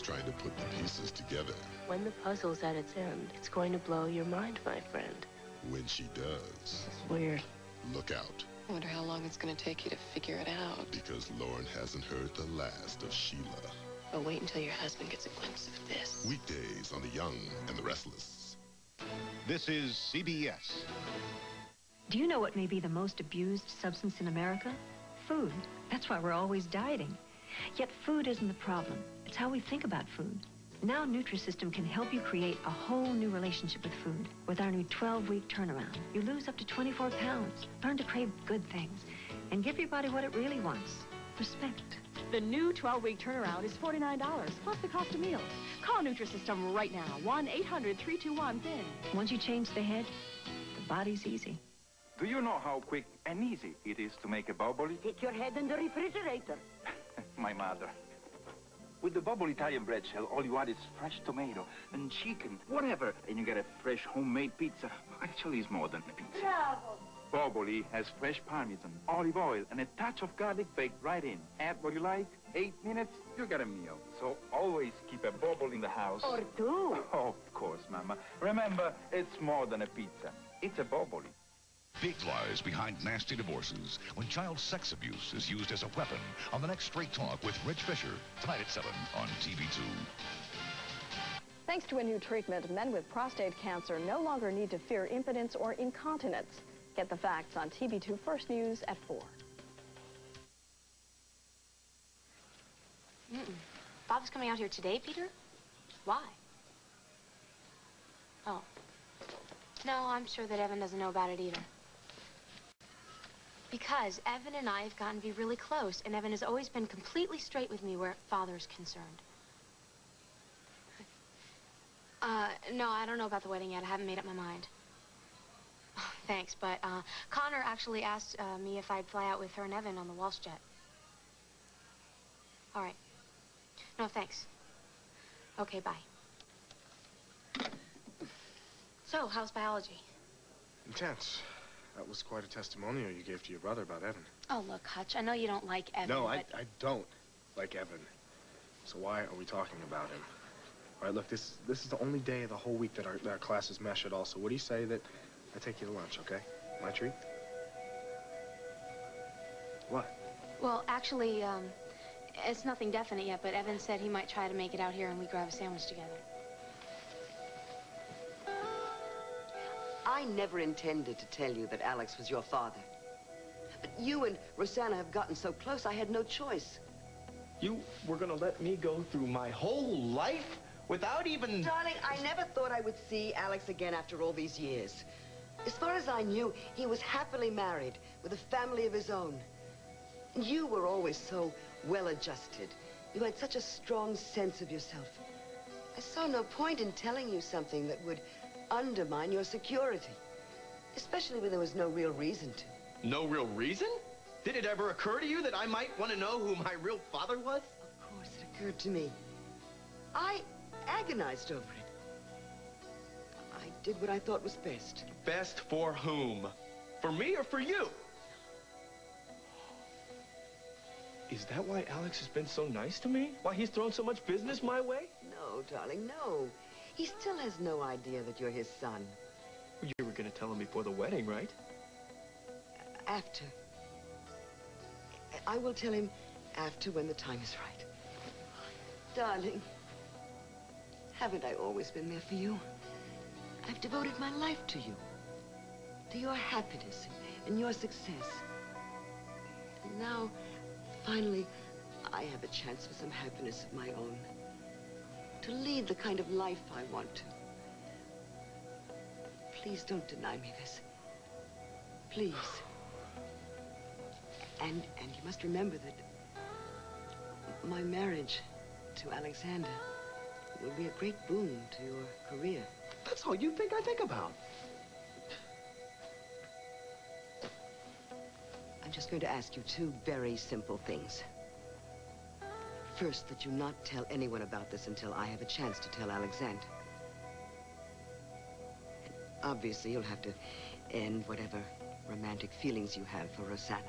just trying to put the pieces together. When the puzzle's at its end, it's going to blow your mind, my friend. When she does... It's weird. Look out. I wonder how long it's going to take you to figure it out. Because Lauren hasn't heard the last of Sheila. But wait until your husband gets a glimpse of this. Weekdays on The Young and the Restless. This is CBS. Do you know what may be the most abused substance in America? Food. That's why we're always dieting. Yet food isn't the problem. It's how we think about food. Now Nutrisystem can help you create a whole new relationship with food. With our new 12-week turnaround, you lose up to 24 pounds. Learn to crave good things and give your body what it really wants. Respect. The new 12-week turnaround is $49 plus the cost of meals. Call Nutrisystem right now. 1-800-321-THIN. Once you change the head, the body's easy. Do you know how quick and easy it is to make a bubbly? Stick your head in the refrigerator. My mother. With the bubble Italian bread shell, all you add is fresh tomato and chicken, whatever, and you get a fresh homemade pizza. Actually, it's more than a pizza. Bravo. Boboli has fresh parmesan, olive oil, and a touch of garlic baked right in. Add what you like. 8 minutes, you get a meal. So always keep a bobble in the house. Or two. Oh, of course, Mama. Remember, it's more than a pizza. It's a boboli. Big lies behind nasty divorces when child sex abuse is used as a weapon on the next Straight Talk with Rich Fisher, tonight at 7 on TV2. Thanks to a new treatment, men with prostate cancer no longer need to fear impotence or incontinence. Get the facts on TV2 First News at 4. Bob's coming out here today, Peter? Why? Oh. No, I'm sure that Evan doesn't know about it either. Because Evan and I have gotten to be really close, and Evan has always been completely straight with me where Father is concerned. No, I don't know about the wedding yet. I haven't made up my mind. Oh, thanks, but Connor actually asked me if I'd fly out with her and Evan on the Walsh jet. All right. No, thanks. Okay, bye. So, how's biology? Intense. That was quite a testimonial you gave to your brother about Evan. Oh, look, Hutch, I know you don't like Evan, No, but... I don't like Evan. So why are we talking about him? All right, look, this is the only day of the whole week that our classes mesh at all. So what do you say that I take you to lunch, okay? My treat? What? Well, actually, it's nothing definite yet, but Evan said he might try to make it out here and we grab a sandwich together. I never intended to tell you that Alex was your father. But you and Rosanna have gotten so close, I had no choice. You were gonna let me go through my whole life without even... Darling, I never thought I would see Alex again after all these years. As far as I knew, he was happily married with a family of his own. And you were always so well-adjusted. You had such a strong sense of yourself. I saw no point in telling you something that would undermine your security, especially when there was no real reason to. No real reason? Did it ever occur to you that I might want to know who my real father was? Of course it occurred to me. I agonized over it. I did what I thought was best. Best for whom? For me or for you? Is that why Alex has been so nice to me? Why he's thrown so much business my way? No, darling, no. He still has no idea that you're his son. You were going to tell him before the wedding, right? After. I will tell him after, when the time is right. Darling, haven't I always been there for you? I've devoted my life to you, to your happiness and your success. And now, finally, I have a chance for some happiness of my own. To lead the kind of life I want to. Please don't deny me this. Please. And you must remember that my marriage to Alexander will be a great boon to your career. That's all you think I think about. I'm just going to ask you two very simple things. First, that you not tell anyone about this until I have a chance to tell Alexander. And obviously, you'll have to end whatever romantic feelings you have for Rosanna.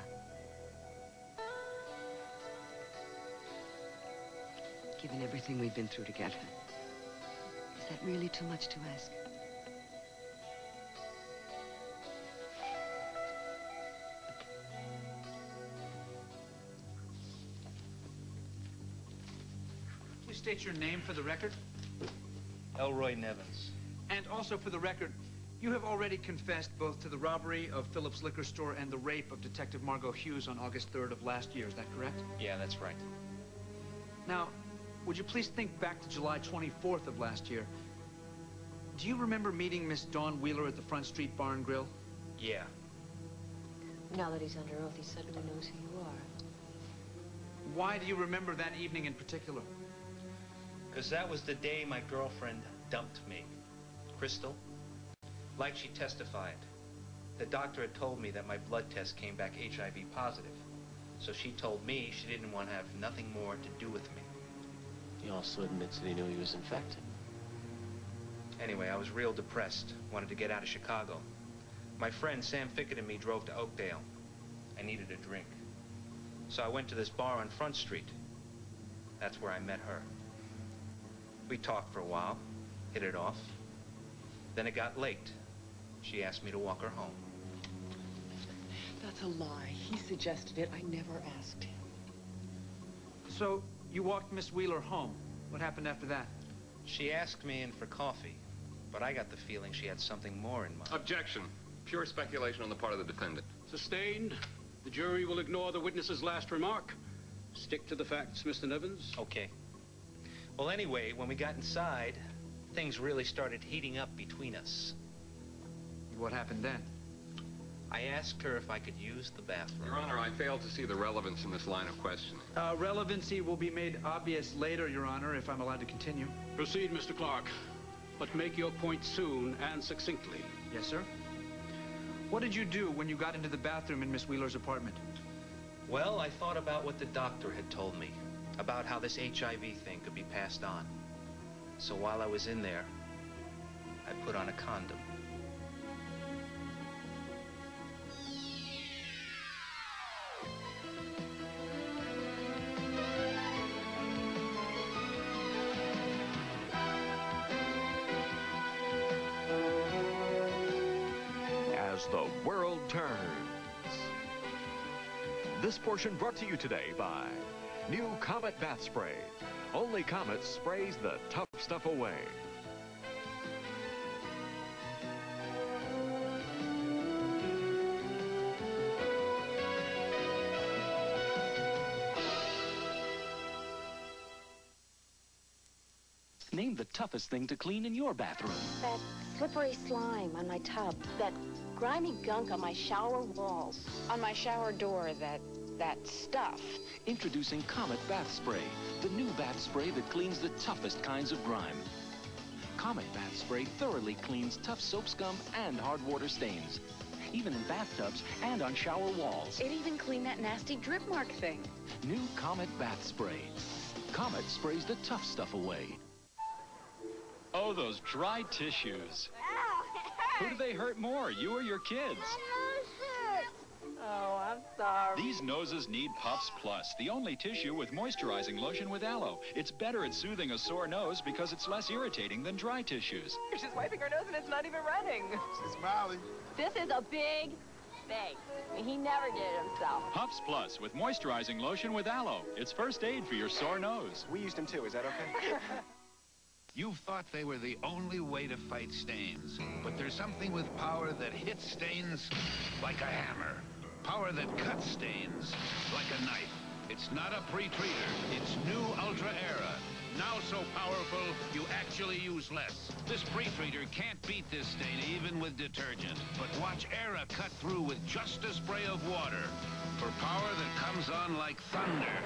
given everything we've been through together. Is that really too much to ask? Please state your name for the record. Elroy Nevins. And also for the record, you have already confessed both to the robbery of Phillips' liquor store and the rape of Detective Margot Hughes on August 3rd of last year. Is that correct? Yeah, that's right. Now, would you please think back to July 24th of last year? Do you remember meeting Miss Dawn Wheeler at the Front Street Bar and Grill? Yeah. Now that he's under oath, he suddenly knows who you are. Why do you remember that evening in particular? Because that was the day my girlfriend dumped me. Crystal, like she testified, the doctor had told me that my blood test came back HIV positive. So she told me she didn't want to have nothing more to do with me. He also admits that he knew he was infected. Anyway, I was real depressed, wanted to get out of Chicago. My friend Sam Fickett and me drove to Oakdale. I needed a drink. So I went to this bar on Front Street. That's where I met her. We talked for a while, hit it off. Then it got late. She asked me to walk her home. That's a lie. He suggested it. I never asked him. So, you walked Miss Wheeler home. What happened after that? She asked me in for coffee, but I got the feeling she had something more in mind. Objection. Pure speculation on the part of the defendant. Sustained. The jury will ignore the witness's last remark. Stick to the facts, Mr. Nevins. Okay. Well, anyway, when we got inside, things really started heating up between us. What happened then? I asked her if I could use the bathroom. Your Honor, I fail to see the relevance in this line of questioning. Relevancy will be made obvious later, Your Honor, if I'm allowed to continue. Proceed, Mr. Clark. But make your point soon and succinctly. Yes, sir. What did you do when you got into the bathroom in Miss Wheeler's apartment? Well, I thought about what the doctor had told me, about how this HIV thing could be passed on. So while I was in there, I put on a condom. As the world turns. This portion brought to you today by new Comet Bath Spray. Only Comet sprays the tough stuff away. Name the toughest thing to clean in your bathroom. That slippery slime on my tub. That grimy gunk on my shower walls. On my shower door, that stuff. Introducing Comet Bath Spray, the new bath spray that cleans the toughest kinds of grime. Comet Bath Spray thoroughly cleans tough soap scum and hard water stains, even in bathtubs and on shower walls. It even cleaned that nasty drip mark thing. New Comet Bath Spray. Comet sprays the tough stuff away. Oh, those dry tissues. Who do they hurt more, you or your kids? Oh, I'm sorry. These noses need Puffs Plus, the only tissue with moisturizing lotion with aloe. It's better at soothing a sore nose because it's less irritating than dry tissues. She's wiping her nose and it's not even running. She's smiling. This is a big thing. He never did it himself. Puffs Plus with moisturizing lotion with aloe. It's first aid for your sore nose. We used him too, is that okay? You thought they were the only way to fight stains, but there's something with power that hits stains like a hammer. Power that cuts stains like a knife. It's not a pre-treater. It's new Ultra Era. Now so powerful, you actually use less. This pre-treater can't beat this stain even with detergent. But watch Era cut through with just a spray of water. For power that comes on like thunder.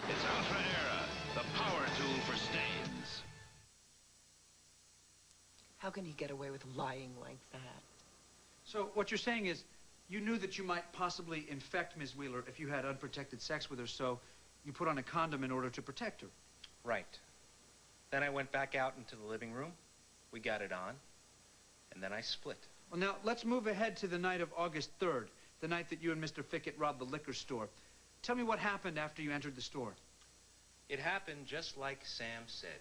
It's Ultra Era, the power tool for stains. How can he get away with lying like that? So what you're saying is, you knew that you might possibly infect Ms. Wheeler if you had unprotected sex with her, so you put on a condom in order to protect her. Right. Then I went back out into the living room. We got it on. And then I split. Well, now, let's move ahead to the night of August 3rd, the night that you and Mr. Fickett robbed the liquor store. Tell me what happened after you entered the store. It happened just like Sam said.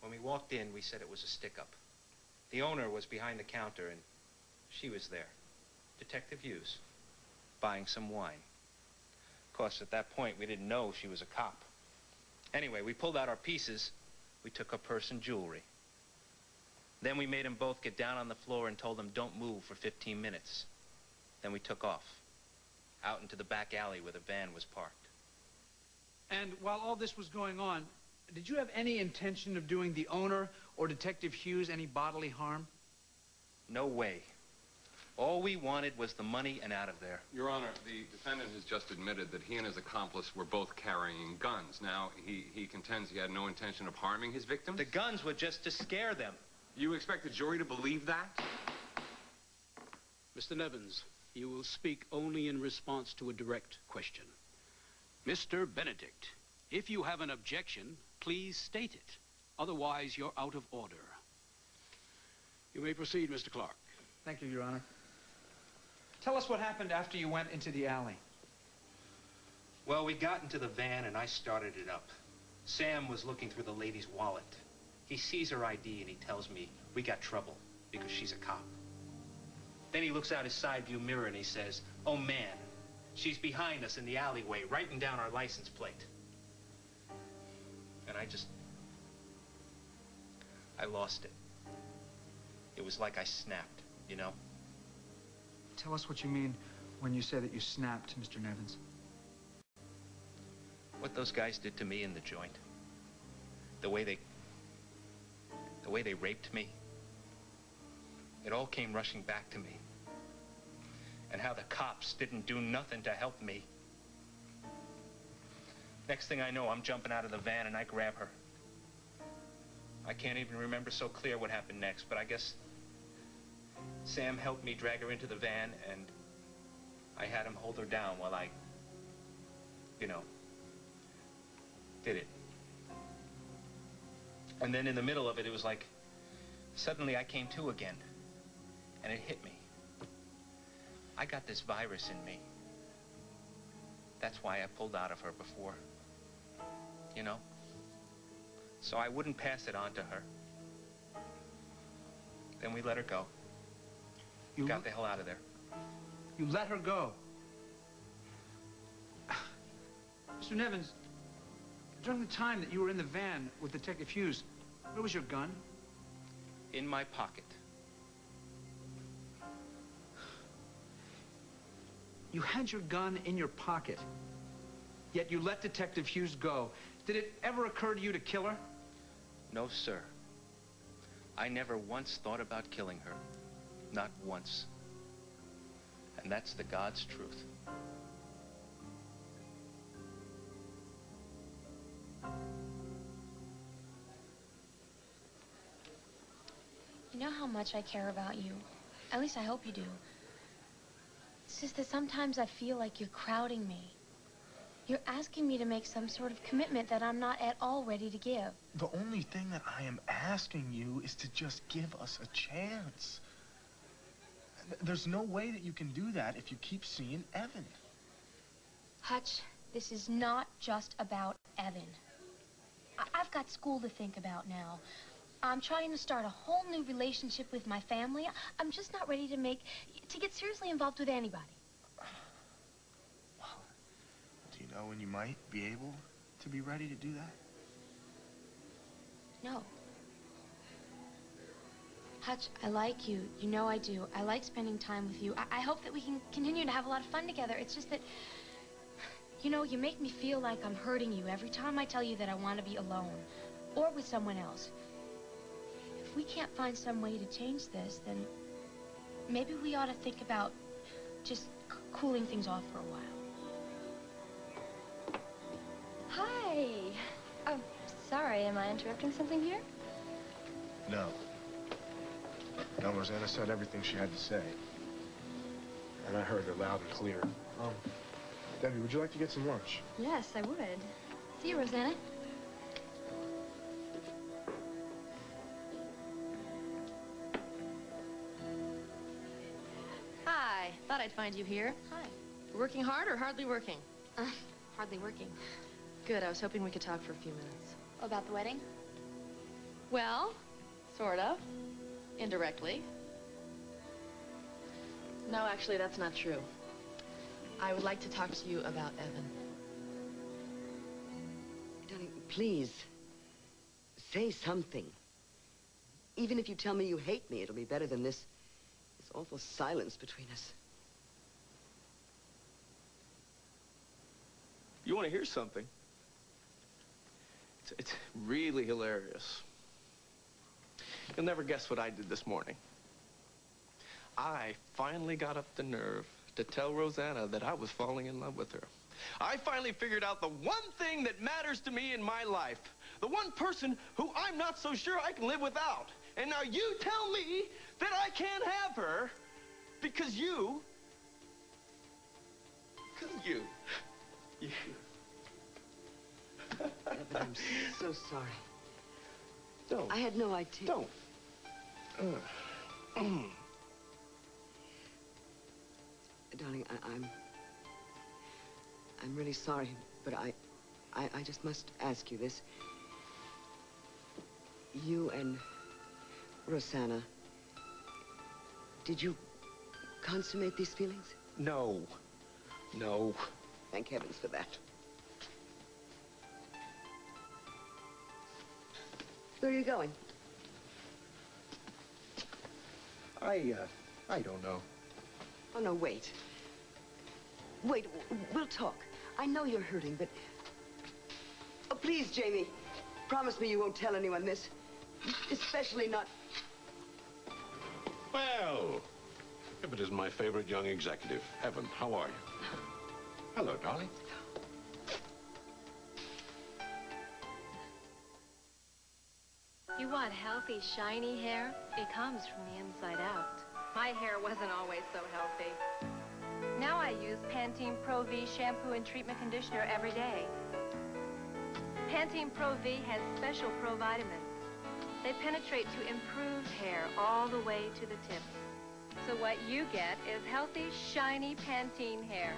When we walked in, we said it was a stick-up. The owner was behind the counter, and she was there. Detective Hughes, buying some wine. Of course, at that point, we didn't know she was a cop. Anyway, we pulled out our pieces. We took her purse and jewelry. Then we made them both get down on the floor and told them don't move for 15 minutes. Then we took off, out into the back alley where the van was parked. And while all this was going on, did you have any intention of doing the owner or Detective Hughes any bodily harm? No way. All we wanted was the money and out of there. Your Honor, the defendant has just admitted that he and his accomplice were both carrying guns. Now, he contends he had no intention of harming his victims. The guns were just to scare them. You expect the jury to believe that? Mr. Nevins, you will speak only in response to a direct question. Mr. Benedict, if you have an objection, please state it. Otherwise, you're out of order. You may proceed, Mr. Clark. Thank you, Your Honor. Tell us what happened after you went into the alley. Well, we got into the van and I started it up. Sam was looking through the lady's wallet. He sees her ID and he tells me we got trouble because she's a cop. Then he looks out his side view mirror and he says, oh man, she's behind us in the alleyway, writing down our license plate. And I lost it. It was like I snapped, you know? Tell us what you mean when you say that you snapped, Mr. Nevins. What those guys did to me in the joint. The way they raped me. It all came rushing back to me. And how the cops didn't do nothing to help me. Next thing I know, I'm jumping out of the van and I grab her. I can't even remember so clear what happened next, but I guess Sam helped me drag her into the van and I had him hold her down while I, you know, did it. And then in the middle of it, it was like, suddenly I came to again, and it hit me. I got this virus in me. That's why I pulled out of her before, you know? So I wouldn't pass it on to her. Then we let her go. You got the hell out of there. You let her go? Mr. Nevins, during the time that you were in the van with Detective Hughes, where was your gun? In my pocket. You had your gun in your pocket, yet you let Detective Hughes go. Did it ever occur to you to kill her? No, sir. I never once thought about killing her. Not once. And that's the God's truth. You know how much I care about you. At least I hope you do. It's just that sometimes I feel like you're crowding me. You're asking me to make some sort of commitment that I'm not at all ready to give. The only thing that I am asking you is to just give us a chance. There's no way that you can do that if you keep seeing Evan. Hutch, this is not just about Evan. I've got school to think about now. I'm trying to start a whole new relationship with my family. I'm just not ready to get seriously involved with anybody. Well, do you know when you might be able to be ready to do that? No. Hutch, I like you. You know I do. I like spending time with you. I hope that we can continue to have a lot of fun together. It's just that, you know, you make me feel like I'm hurting you every time I tell you that I want to be alone or with someone else. If we can't find some way to change this, then maybe we ought to think about just cooling things off for a while. Hi. Oh, sorry. Am I interrupting something here? No. No, Rosanna said everything she had to say. And I heard her loud and clear. Debbie, would you like to get some lunch? Yes, I would. See you, Rosanna. Hi. Thought I'd find you here. Hi. Working hard or hardly working? Hardly working. Good. I was hoping we could talk for a few minutes. About the wedding? Well, sort of. Indirectly. No, actually, that's not true. I would like to talk to you about Evan. Darling, please, say something. Even if you tell me you hate me, it'll be better than this awful silence between us. You want to hear something? It's really hilarious. You'll never guess what I did this morning. I finally got up the nerve to tell Rosanna that I was falling in love with her. I finally figured out the one thing that matters to me in my life. The one person who I'm not so sure I can live without. And now you tell me that I can't have her because you... You. Evan, I'm so sorry. Don't. I had no idea. Don't. Darling, I'm really sorry, but I just must ask you this. You and Rosanna, did you consummate these feelings? No. No. Thank heavens for that. Where are you going? I don't know. Oh, no, wait. Wait, we'll talk. I know you're hurting, but... Oh, please, Jamie. Promise me you won't tell anyone this. Especially not... Well, if it isn't my favorite young executive. Evan, how are you? Hello, darling. You want healthy, shiny hair? It comes from the inside out. My hair wasn't always so healthy. Now I use Pantene Pro V shampoo and treatment conditioner every day. Pantene Pro V has special provitamins. They penetrate to improve hair all the way to the tip. So what you get is healthy, shiny Pantene hair.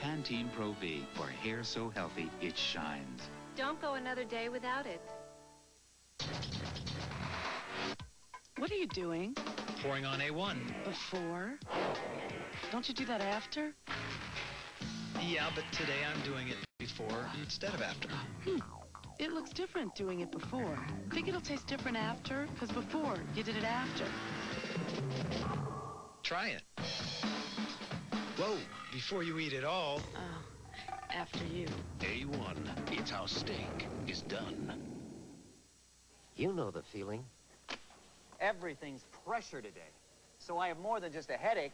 Pantene Pro V, for hair so healthy it shines. Don't go another day without it. What are you doing? Pouring on A1. Before? Don't you do that after? Yeah, but today I'm doing it before instead of after. It looks different doing it before. Think it'll taste different after? Because before, you did it after. Try it. Whoa, before you eat it all. Oh, after you. A1, it's how steak is done. You know the feeling. Everything's pressure today. So I have more than just a headache.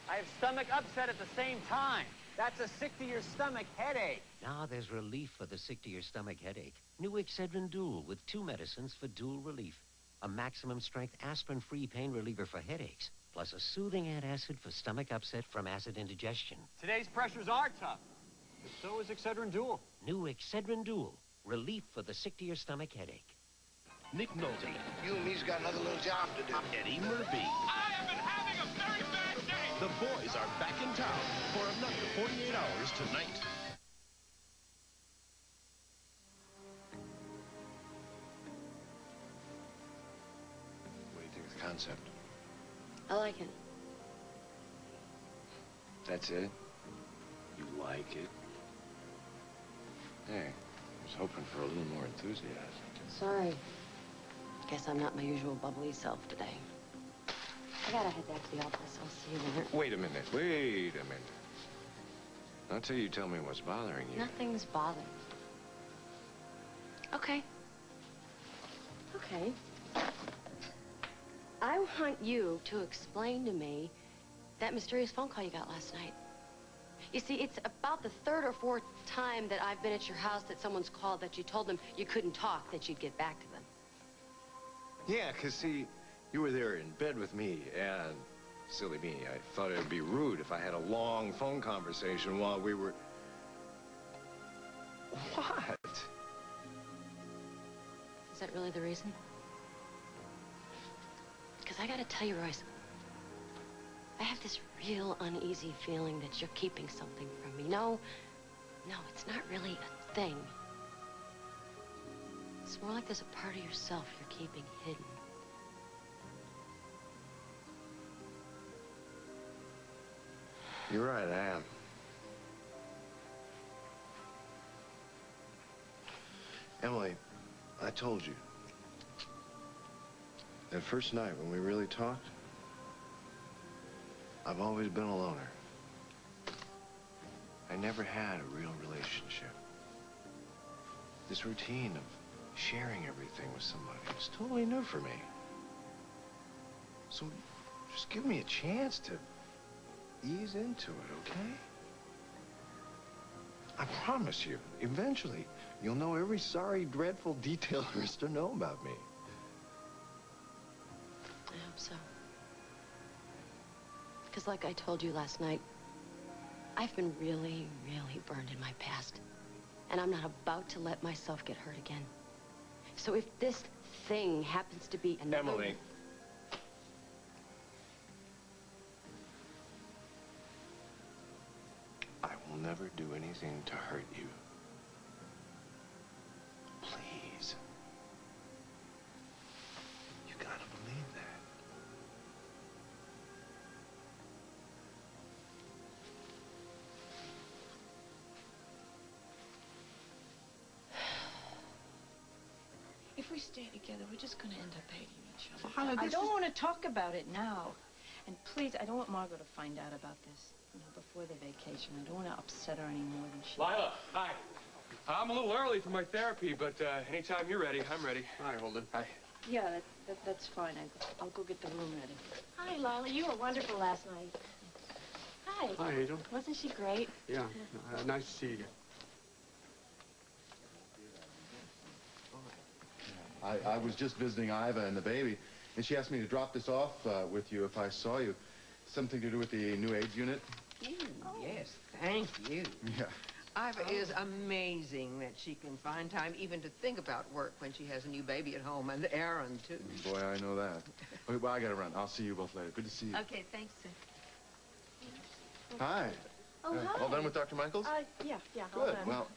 I have stomach upset at the same time. That's a sick-to-your-stomach headache. Now there's relief for the sick-to-your-stomach headache. New Excedrin Dual with 2 medicines for dual relief. A maximum-strength aspirin-free pain reliever for headaches, plus a soothing antacid for stomach upset from acid indigestion. Today's pressures are tough. But so is Excedrin Dual. New Excedrin Dual. Relief for the sick-to-your-stomach headache. Nick Nolte. You and me's got another little job to do. Eddie Murphy. I have been having a very bad day. The boys are back in town for another 48 hours tonight. What do you think of the concept? I like it. That's it? You like it? Hey, I was hoping for a little more enthusiasm. Sorry. Guess I'm not my usual bubbly self today. I gotta head back to the office. I'll see you later. Wait a minute. Wait a minute. Not till you tell me what's bothering you. Nothing's bothering me. Okay. Okay. I want you to explain to me that mysterious phone call you got last night. You see, it's about the 3rd or 4th time that I've been at your house that someone's called that you told them you couldn't talk, that you'd get back to them. Yeah, 'cause see, you were there in bed with me, and silly me, I thought it would be rude if I had a long phone conversation while we were... What? Is that really the reason? Because I gotta tell you, Royce, I have this real uneasy feeling that you're keeping something from me. No, it's not really thing. It's more like there's a part of yourself you're keeping hidden. You're right, I am. Emily, I told you. That first night when we really talked, I've always been a loner. I never had a real relationship. This routine of sharing everything with somebody was totally new for me. So just give me a chance to ease into it, okay? I promise you, eventually, you'll know every sorry, dreadful detail there is to know about me. I hope so. Because like I told you last night, I've been really, really burned in my past. And I'm not about to let myself get hurt again. So if this thing happens to be another... Emily. I will never do anything to hurt you. Please. You gotta believe that. If we stay together, we're just going to end up hating each other. Lila, I this don't is- want to talk about it now. And please, I don't want Margot to find out about this, before the vacation. I don't want to upset her any more than she... Lila, hi. I'm a little early for my therapy, but anytime you're ready, I'm ready. Hi, Holden. Hi. Yeah, that's fine. I'll go get the room ready. Hi, Lila. You were wonderful last night. Hi. Hi, Angel. Wasn't she great? Yeah, nice to see you again. I was just visiting Iva and the baby, and she asked me to drop this off with you if I saw you. Something to do with the new AIDS unit? Yes, thank you. Yeah. Iva is amazing that she can find time even to think about work when she has a new baby at home, and Aaron, too. Boy, I know that. Okay, well, I gotta run. I'll see you both later. Good to see you. Okay, thanks, sir. Hi. Oh, hi. All done with Dr. Michaels? Yeah, all Good. done. Well,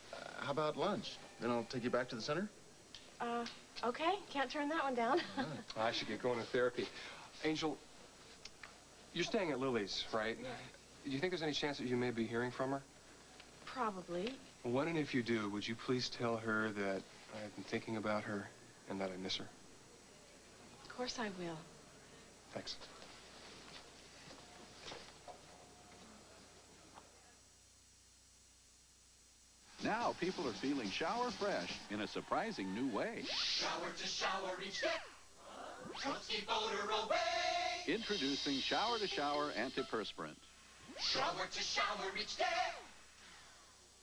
how about lunch? Then I'll take you back to the center. Okay. Can't turn that one down. I should get going to therapy. Angel, you're staying at Lily's, right? Yeah. Do you think there's any chance that you may be hearing from her? Probably. When and if you do, would you please tell her that I've been thinking about her and that I miss her? Of course I will. Thanks. Now people are feeling shower fresh in a surprising new way. Shower to shower each day. Helps keep odor away. Introducing Shower to Shower Antiperspirant. Shower to shower each day.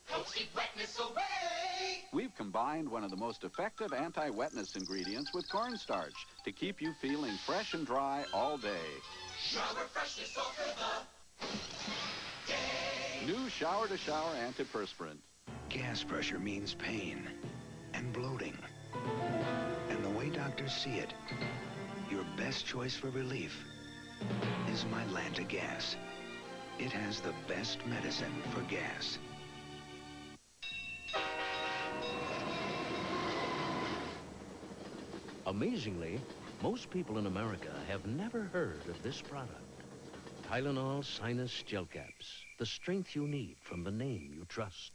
Helps keep wetness away. We've combined one of the most effective anti-wetness ingredients with cornstarch to keep you feeling fresh and dry all day. Shower freshness all for the day. New Shower to Shower Antiperspirant. Gas pressure means pain and bloating. And the way doctors see it, your best choice for relief is Mylanta Gas. It has the best medicine for gas. Amazingly, most people in America have never heard of this product. Tylenol Sinus Gel Caps, the strength you need from the name you trust.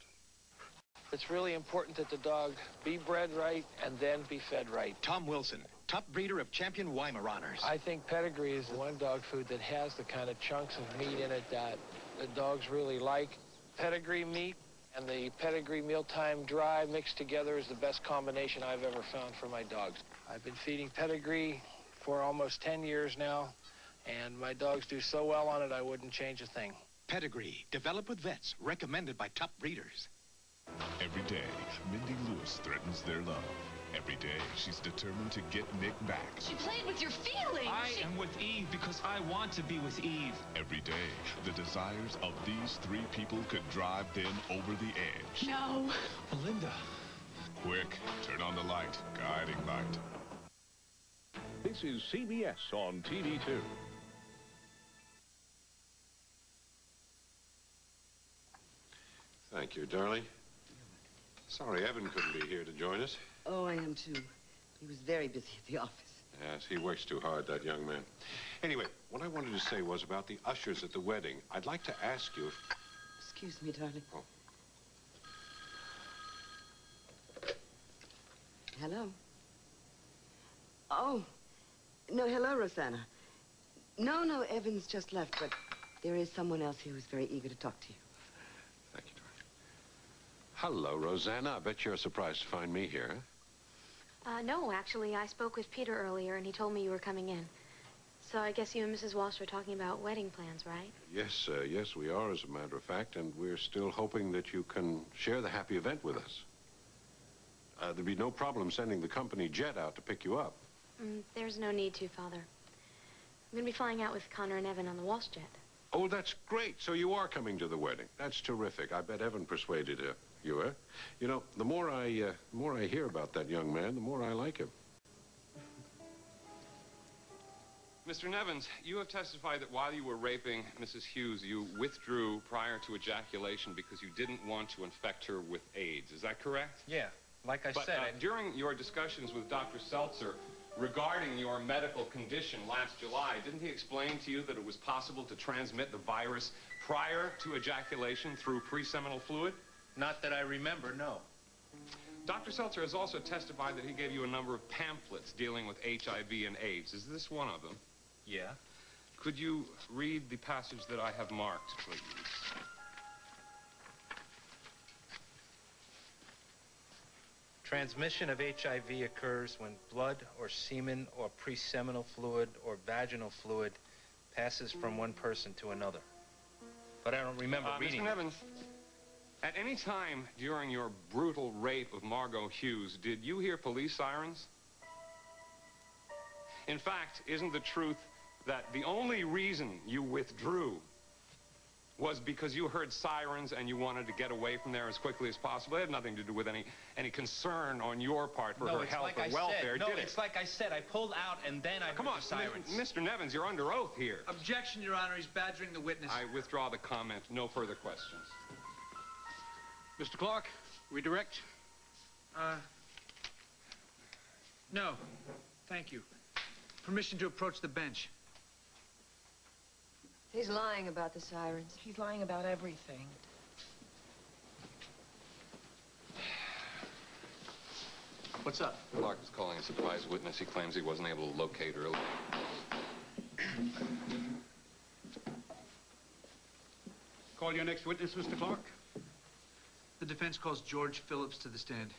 It's really important that the dog be bred right and then be fed right. Tom Wilson, top breeder of champion Weimaraners. I think pedigree is the one dog food that has the kind of chunks of meat in it that the dogs really like. Pedigree meat and the pedigree mealtime dry mixed together is the best combination I've ever found for my dogs. I've been feeding pedigree for almost 10 years now, and my dogs do so well on it I wouldn't change a thing. Pedigree, developed with vets, recommended by top breeders. Every day, Mindy Lewis threatens their love. Every day, she's determined to get Nick back. She played with your feelings. I am with Eve because I want to be with Eve. Every day, the desires of these three people could drive them over the edge. No. Melinda. Quick, turn on the light, guiding light. This is CBS on TV2. Thank you, darling. Sorry Evan couldn't be here to join us. Oh, I am too. He was very busy at the office. Yes, he works too hard, that young man. Anyway, what I wanted to say was about the ushers at the wedding. I'd like to ask you if... Excuse me, darling. Oh. Hello? Oh. No, hello, Rosanna. No, Evan's just left, but there is someone else here who's very eager to talk to you. Thank you, darling. Hello, Rosanna. I bet you're surprised to find me here, huh? No, actually, I spoke with Peter earlier, and he told me you were coming in. So I guess you and Mrs. Walsh are talking about wedding plans, right? Yes, yes, we are, as a matter of fact, and we're still hoping that you can share the happy event with us. There'd be no problem sending the company jet out to pick you up. There's no need to, Father. I'm going to be flying out with Connor and Evan on the Walsh jet. Oh, that's great. So you are coming to the wedding. That's terrific. I bet Evan persuaded you, eh? You know, the more I hear about that young man, the more I like him. Mr. Nevins, you have testified that while you were raping Mrs. Hughes, you withdrew prior to ejaculation because you didn't want to infect her with AIDS. Is that correct? Yeah, like I said... during your discussions with Dr. Seltzer regarding your medical condition last July, didn't he explain to you that it was possible to transmit the virus prior to ejaculation through pre-seminal fluid? Not that I remember, no. Dr. Seltzer has also testified that he gave you a number of pamphlets dealing with HIV and AIDS. Is this one of them? Yeah. Could you read the passage that I have marked, please? Transmission of HIV occurs when blood or semen or pre-seminal fluid or vaginal fluid passes from one person to another. But I don't remember reading Mr. Nevins, at any time during your brutal rape of Margot Hughes, did you hear police sirens? In fact, isn't the truth that the only reason you withdrew was because you heard sirens and you wanted to get away from there as quickly as possible? It had nothing to do with any concern on your part for her health or welfare, did it? No, it's like I said. I pulled out and then I heard the sirens. Mr. Nevins, you're under oath here. Objection, Your Honor. He's badgering the witness. I withdraw the comment. No further questions. Mr. Clark, redirect. No. Thank you. Permission to approach the bench. He's lying about the sirens. He's lying about everything. What's up? Clark is calling a surprise witness. He claims he wasn't able to locate her. Call your next witness, Mr. Clark. The defense calls George Phillips to the stand.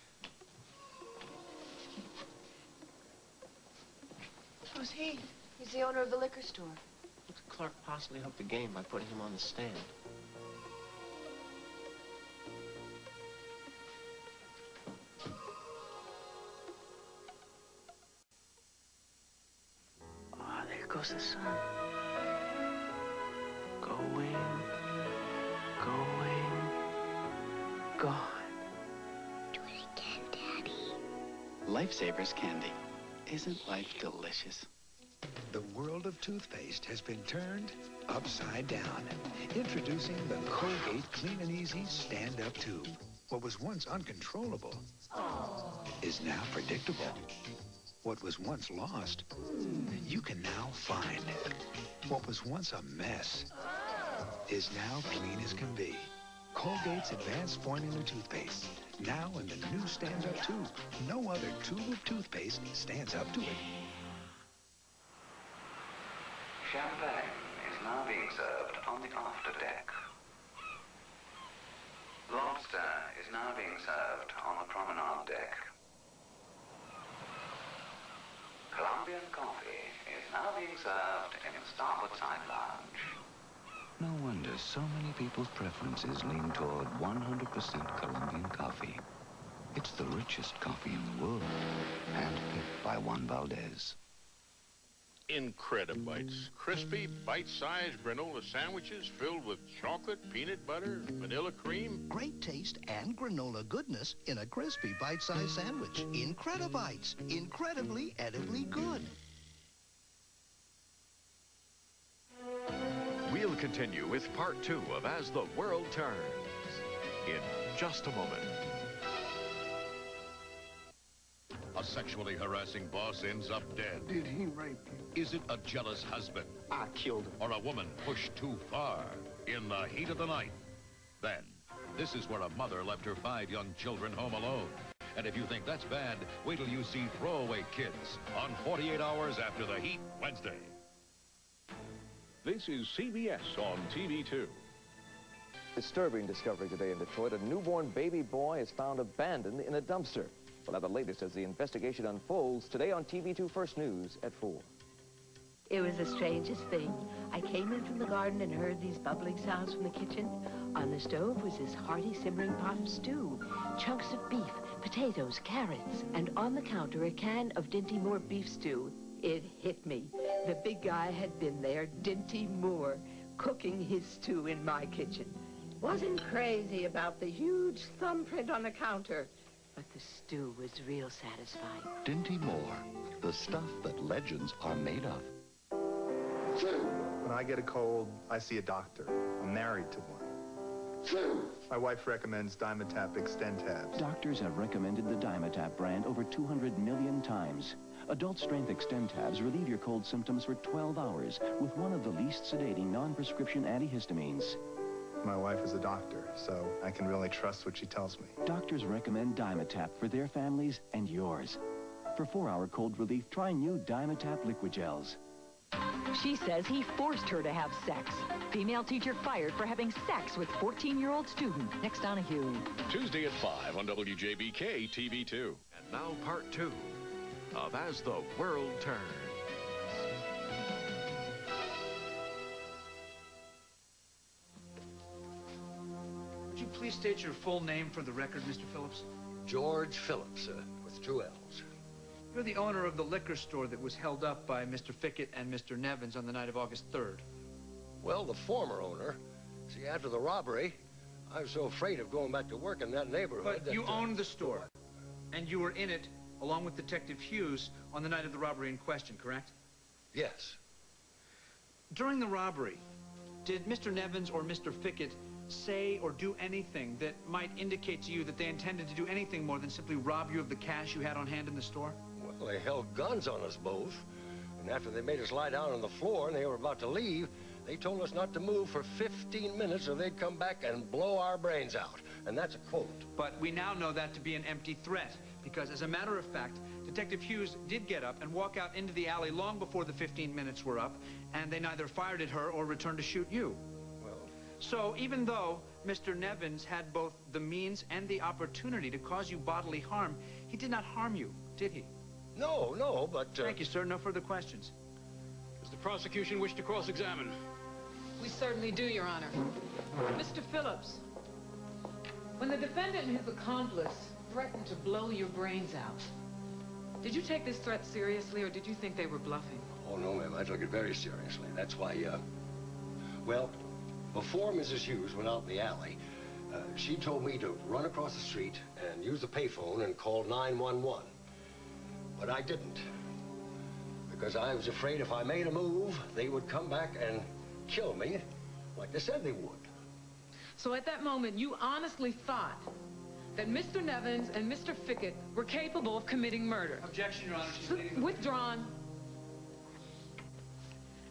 Who's he? He's the owner of the liquor store. How could Clark possibly help the game by putting him on the stand? Ah, there goes the sun. Going, gone. Do it again, Daddy. Lifesavers candy. Isn't life delicious? The world of toothpaste has been turned upside down. Introducing the Colgate Clean and Easy Stand-Up Tube. What was once uncontrollable is now predictable. What was once lost, you can now find. What was once a mess is now clean as can be. Colgate's Advanced Formula Toothpaste. Now in the new stand-up tube. No other tube of toothpaste stands up to it. Champagne is now being served on the after deck. Lobster is now being served on the promenade deck. Colombian coffee is now being served in the starboard side lounge. No wonder so many people's preferences lean toward 100% Colombian coffee. It's the richest coffee in the world, handpicked by Juan Valdez. Incredibites. Crispy, bite-sized granola sandwiches filled with chocolate, peanut butter, vanilla cream. Great taste and granola goodness in a crispy bite-sized sandwich. Incredibites. Incredibly edibly good. We'll continue with part 2 of As the World Turns in just a moment. A sexually harassing boss ends up dead. Did he rape you? Is it a jealous husband? I killed him. Or a woman pushed too far in the heat of the night? Then, this is where a mother left her 5 young children home alone. And if you think that's bad, wait till you see Throwaway Kids on 48 Hours After the Heat, Wednesday. This is CBS on TV2. Disturbing discovery today in Detroit. A newborn baby boy is found abandoned in a dumpster. We'll have the latest as the investigation unfolds today on TV2 First News at 4. It was the strangest thing. I came in from the garden and heard these bubbling sounds from the kitchen. On the stove was this hearty simmering pot of stew, chunks of beef, potatoes, carrots, and on the counter a can of Dinty Moore beef stew. It hit me. The big guy had been there, Dinty Moore, cooking his stew in my kitchen. Wasn't crazy about the huge thumbprint on the counter, but the stew was real satisfying. Dinty Moore, the stuff that legends are made of. When I get a cold, I see a doctor. I'm married to one. My wife recommends Dimetap Extend Tabs. Doctors have recommended the Dimetap brand over 200 million times. Adult-strength Extend Tabs relieve your cold symptoms for 12 hours with one of the least sedating non-prescription antihistamines. My wife is a doctor, so I can really trust what she tells me. Doctors recommend Dimetap for their families and yours. For 4-hour cold relief, try new Dimetap Liquid Gels. She says he forced her to have sex. Female teacher fired for having sex with 14-year-old student. Next Donahue. Tuesday at 5 on WJBK TV2. And now part 2 of As the World Turns. Would you please state your full name for the record, Mr. Phillips? George Phillips, with 2 L's. You're the owner of the liquor store that was held up by Mr. Fickett and Mr. Nevins on the night of August 3rd. Well, the former owner. See, after the robbery, I was so afraid of going back to work in that neighborhood. But you owned the store, and you were in it along with Detective Hughes on the night of the robbery in question, correct? Yes. During the robbery, did Mr. Nevins or Mr. Fickett say or do anything that might indicate to you that they intended to do anything more than simply rob you of the cash you had on hand in the store? Well, they held guns on us both. And after they made us lie down on the floor and they were about to leave, they told us not to move for 15 minutes or they'd come back and blow our brains out. And that's a quote. But we now know that to be an empty threat, because as a matter of fact, Detective Hughes did get up and walk out into the alley long before the 15 minutes were up, and they neither fired at her or returned to shoot you. So even though Mr. Nevins had both the means and the opportunity to cause you bodily harm, he did not harm you, did he? No, but... Thank you, sir. No further questions. Does the prosecution wish to cross-examine? We certainly do, Your Honor. Mr. Phillips, when the defendant and his accomplice threatened to blow your brains out, did you take this threat seriously, or did you think they were bluffing? Oh, no, ma'am. I took it very seriously. That's why, well... Before Mrs. Hughes went out in the alley, she told me to run across the street and use the payphone and call 911. But I didn't, because I was afraid if I made a move, they would come back and kill me like they said they would. So at that moment, you honestly thought that Mr. Nevins and Mr. Fickett were capable of committing murder? Objection, Your Honor. Withdrawn.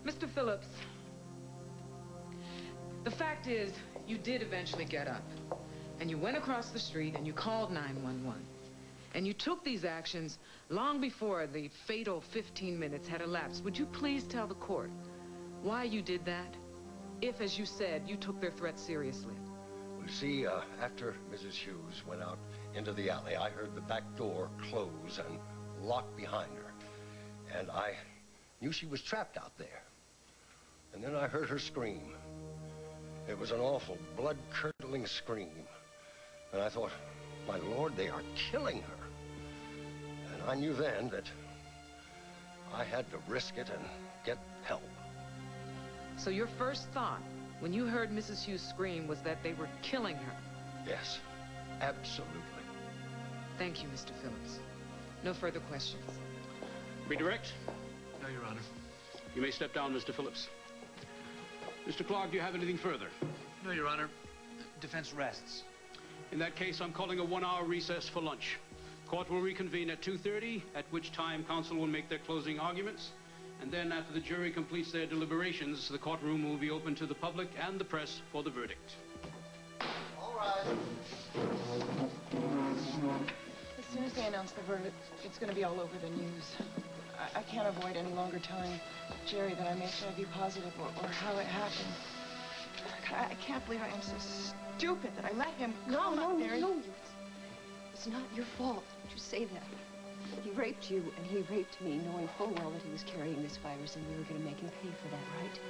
Mr. Phillips, the fact is, you did eventually get up, and you went across the street and you called 911. And you took these actions long before the fatal 15 minutes had elapsed. Would you please tell the court why you did that, if, as you said, you took their threat seriously? Well, you see, after Mrs. Hughes went out into the alley, I heard the back door close and lock behind her. And I knew she was trapped out there. And then I heard her scream. It was an awful, blood-curdling scream. And I thought, my Lord, they are killing her. And I knew then that I had to risk it and get help. So your first thought when you heard Mrs. Hughes scream was that they were killing her? Yes, absolutely. Thank you, Mr. Phillips. No further questions. Be direct? No, Your Honor. You may step down, Mr. Phillips. Mr. Clark, do you have anything further? No, Your Honor. Defense rests. In that case, I'm calling a 1-hour recess for lunch. Court will reconvene at 2:30, at which time counsel will make their closing arguments. And then, after the jury completes their deliberations, the courtroom will be open to the public and the press for the verdict. All right. As soon as they announce the verdict, it's going to be all over the news. I can't avoid any longer telling Jerry that I'm HIV positive or how it happened. God, I can't believe I am so stupid that I let him come up there. No, it's not your fault. Don't you say that. He raped you, and he raped me, knowing full well that he was carrying this virus, and we were going to make him pay for that, right?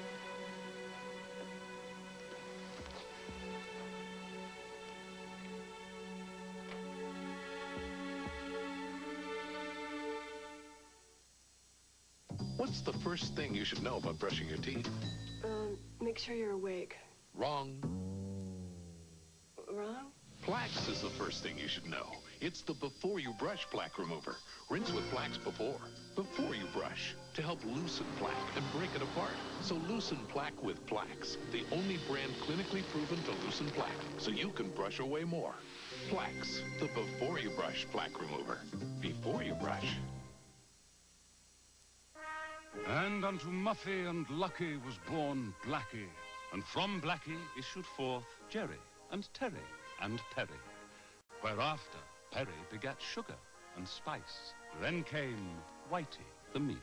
What's the first thing you should know about brushing your teeth? Make sure you're awake. Wrong. Wrong? Plaques is the first thing you should know. It's the before you brush plaque remover. Rinse with plaques before you brush, to help loosen plaque and break it apart. So loosen plaque with Plaques, the only brand clinically proven to loosen plaque, so you can brush away more. Plaques, the before you brush plaque remover. Before you brush. And unto Muffy and Lucky was born Blackie, and from Blackie issued forth Jerry and Terry and Perry. Whereafter Perry begat Sugar and Spice. Then came Whitey the meek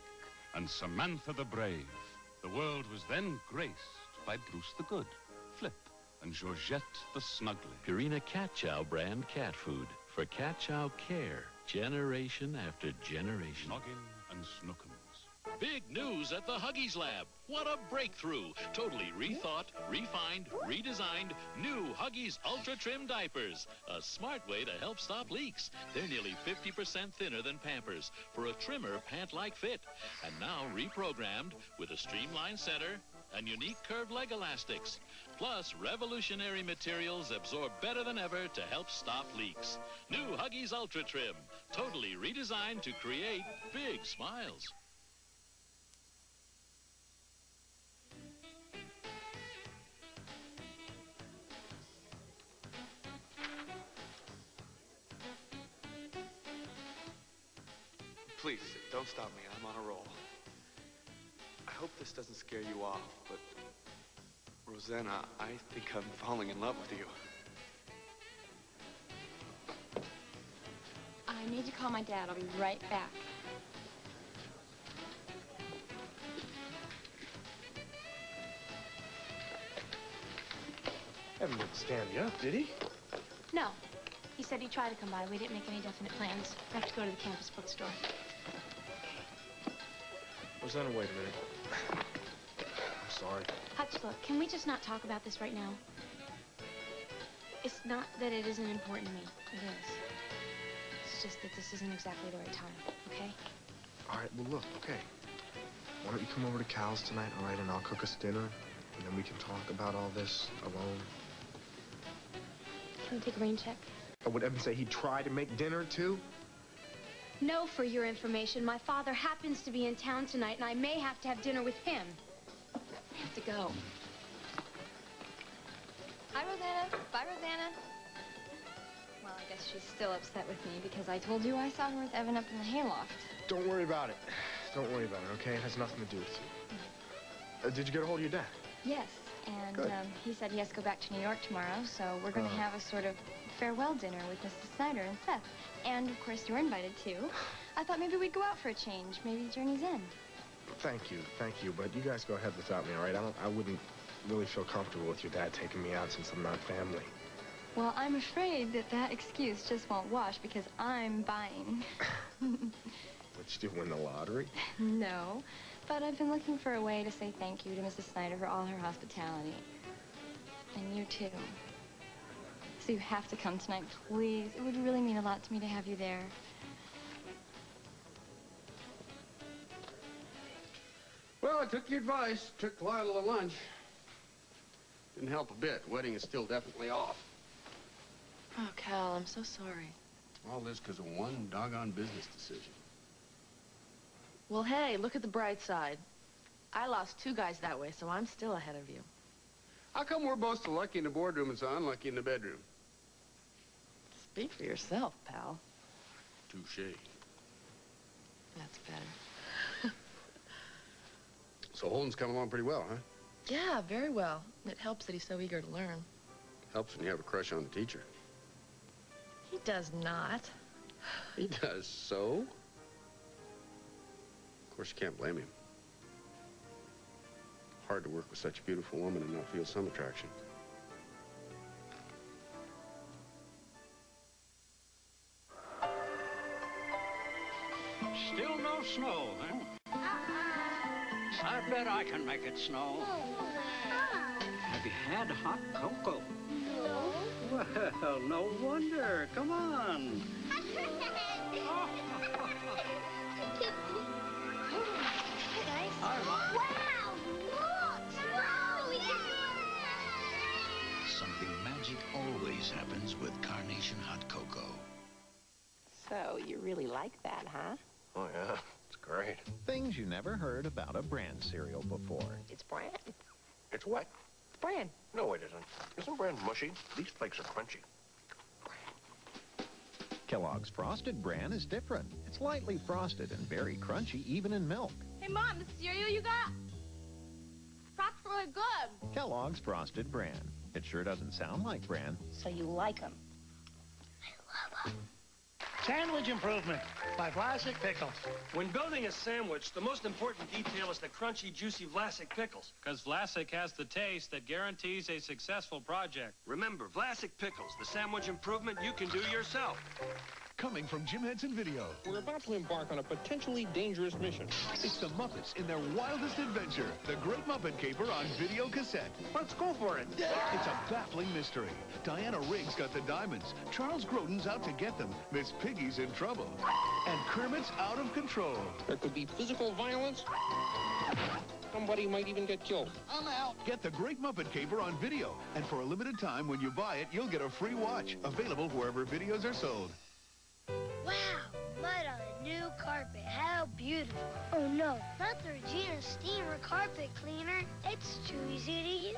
and Samantha the brave. The world was then graced by Bruce the good, Flip, and Georgette the snuggly. Purina Cat Chow brand cat food for cat chow care, generation after generation. Noggin and Snookums. Big news at the Huggies Lab. What a breakthrough. Totally rethought, refined, redesigned, new Huggies Ultra Trim diapers. A smart way to help stop leaks. They're nearly 50% thinner than Pampers for a trimmer pant-like fit. And now reprogrammed with a streamlined center and unique curved leg elastics. Plus, revolutionary materials absorb better than ever to help stop leaks. New Huggies Ultra Trim. Totally redesigned to create big smiles. Please, don't stop me. I'm on a roll. I hope this doesn't scare you off, but Rosanna, I think I'm falling in love with you. I need to call my dad. I'll be right back. Evan didn't stand you up, did he? No. He said he'd try to come by. We didn't make any definite plans. I have to go to the campus bookstore. Rosanna, wait a minute. I'm sorry. Hutch, look, can we just not talk about this right now? It's not that it isn't important to me. It is. It's just that this isn't exactly the right time, okay? All right, well, look, okay. Why don't you come over to Cal's tonight, all right, and I'll cook us dinner, and then we can talk about all this alone. Can we take a rain check? Or would Evan say he tried to make dinner, too? No, for your information. My father happens to be in town tonight, and I may have to have dinner with him. I have to go. Hi, Rosanna. Bye, Rosanna. Well, I guess she's still upset with me because I told you I saw her with Evan up in the hayloft. Don't worry about it. Don't worry about it, okay? It has nothing to do with you. Did you get a hold of your dad? Yes, and he said he has to go back to New York tomorrow, so we're going to have a sort of farewell dinner with Mrs. Snyder and Seth. And, of course, you're invited, too. I thought maybe we'd go out for a change, maybe Journey's End. Thank you, but you guys go ahead without me, all right? I wouldn't really feel comfortable with your dad taking me out since I'm not family. Well, I'm afraid that excuse just won't wash because I'm buying. What, you win the lottery? No, but I've been looking for a way to say thank you to Mrs. Snyder for all her hospitality. And you, too. So you have to come tonight, please. It would really mean a lot to me to have you there. Well, I took your advice. Took Lila to lunch. Didn't help a bit. Wedding is still definitely off. Oh, Cal, I'm so sorry. All this because of one doggone business decision. Well, hey, look at the bright side. I lost 2 guys that way, so I'm still ahead of you. How come we're both so lucky in the boardroom and so unlucky in the bedroom? Speak for yourself, pal. Touché. That's better. So Holden's coming along pretty well, huh? Yeah, very well. It helps that he's so eager to learn. Helps when you have a crush on the teacher. He does not. He does, so? Of course, you can't blame him. Hard to work with such a beautiful woman and not feel some attraction. Still no snow, huh? I bet I can make it snow. Have you had hot cocoa? No. Well, no wonder. Come on. Wow, look! Something magic always happens with Carnation Hot Cocoa. So, you really like that, huh? Oh, yeah. It's great. Things you never heard about a bran cereal before. It's bran. It's what? Bran. No, it isn't. Isn't bran mushy? These flakes are crunchy. Kellogg's Frosted Bran is different. It's lightly frosted and very crunchy, even in milk. Hey, Mom, the cereal you got? That's really good. Kellogg's Frosted Bran. It sure doesn't sound like bran. So you like them? Sandwich Improvement by Vlasic Pickles. When building a sandwich, the most important detail is the crunchy, juicy Vlasic pickles. Because Vlasic has the taste that guarantees a successful project. Remember, Vlasic Pickles, the sandwich improvement you can do yourself. Coming from Jim Henson Video. We're about to embark on a potentially dangerous mission. It's the Muppets in their wildest adventure. The Great Muppet Caper on video cassette. Let's go for it. It's a baffling mystery. Diana Riggs got the diamonds. Charles Grodin's out to get them. Miss Piggy's in trouble. And Kermit's out of control. There could be physical violence. Somebody might even get killed. I'm out. Get the Great Muppet Caper on video. And for a limited time, when you buy it, you'll get a free watch. Available wherever videos are sold. Wow, mud on a new carpet. How beautiful. Oh, no, not the Regina Steamer carpet cleaner. It's too easy to use.